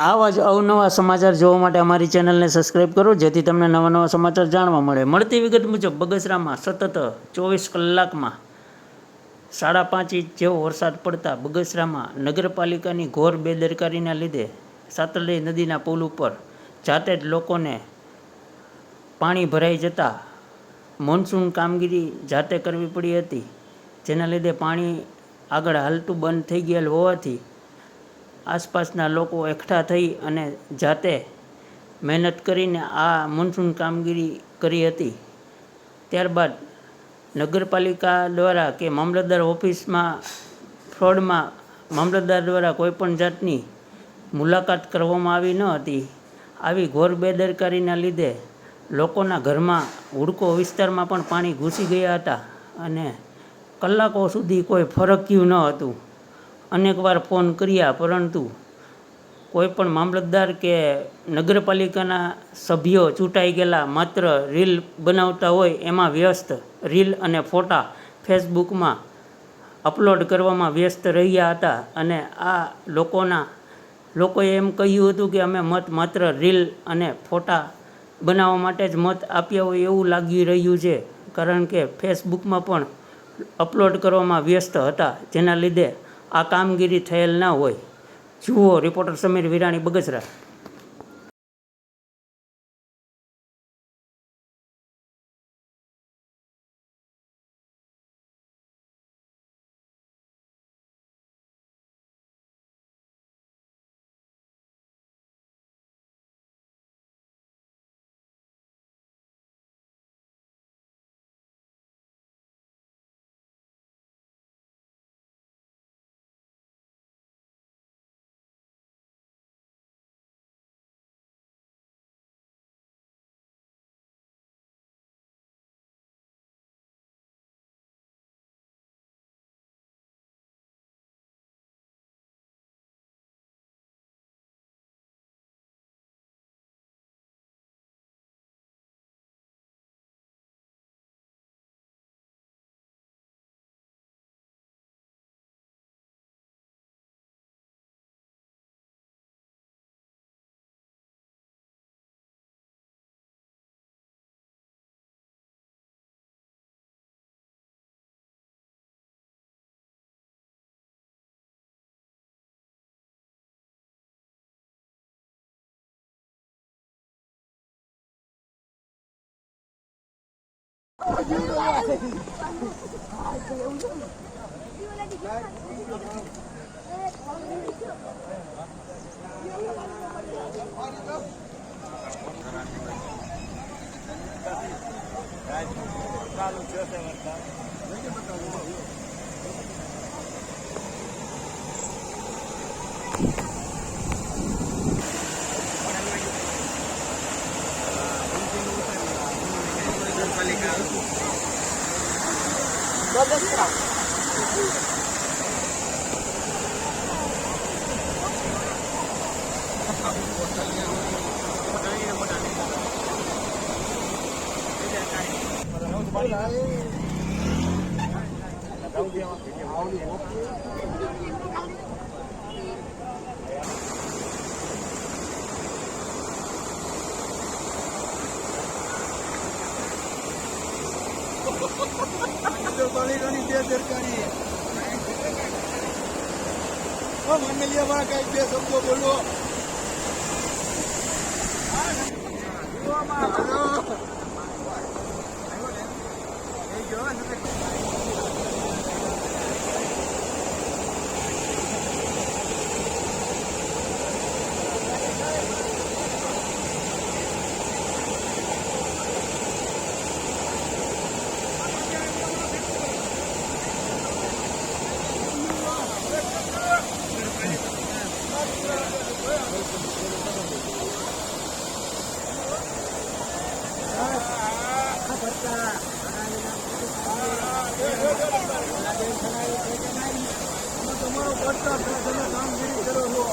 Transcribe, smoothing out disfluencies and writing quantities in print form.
આવા જ અવનવા સમાચાર જોવા માટે અમારી ચેનલને સબસ્ક્રાઈબ કરો, જેથી તમને નવા નવા સમાચાર જાણવા મળે. મળતી વિગત મુજબ બગસરામાં સતત 24 કલાકમાં 5.5 ઇંચ જેવો વરસાદ પડતા બગસરામાં નગરપાલિકાની ઘોર બેદરકારીના લીધે સાતલડી નદીના પુલ ઉપર જાતે જ લોકોને પાણી ભરાઈ જતા મોન્સૂન કામગીરી જાતે કરવી પડી હતી, જેના લીધે પાણી આગળ હાલતું બંધ થઈ ગયેલ હોવાથી આસપાસના લોકો એકઠા થઈ અને જાતે મહેનત કરીને આ મોન્સૂન કામગીરી કરી હતી. ત્યારબાદ નગરપાલિકા દ્વારા કે મામલતદાર ઓફિસમાં ફ્રોડમાં મામલતદાર દ્વારા કોઈપણ જાતની મુલાકાત કરવામાં આવી ન હતી. આવી ઘોર બેદરકારીના લીધે લોકોના ઘરમાં હુડકો વિસ્તારમાં પણ પાણી ઘૂસી ગયા હતા અને કલાકો સુધી કોઈ ફરક્યું ન હતું. અનેકવાર ફોન કર્યા, પરંતુ કોઈ પણ મામલતદાર કે નગરપાલિકાના સભ્યો ચૂંટાઈ ગયેલા માત્ર રીલ બનાવતા હોય એમાં વ્યસ્ત, રીલ અને ફોટા ફેસબુકમાં અપલોડ કરવામાં વ્યસ્ત રહ્યા હતા. અને આ લોકોએ એમ કહ્યું હતું કે અમે મત માત્ર રીલ અને ફોટા બનાવવા માટે જ મત આપ્યા હોય એવું લાગી રહ્યું છે, કારણ કે ફેસબુકમાં પણ અપલોડ કરવામાં વ્યસ્ત હતા, જેના લીધે આ કામગીરી થયેલ ના હોય. જુઓ રિપોર્ટર સમીર વિરાણી, બગસરા. નગરપાલિકાની બેદરકારી. મંડલિયામાં કઈ બે શબ્દો બોલો. તમારો પડતા તમે કામગીરી કરો છો.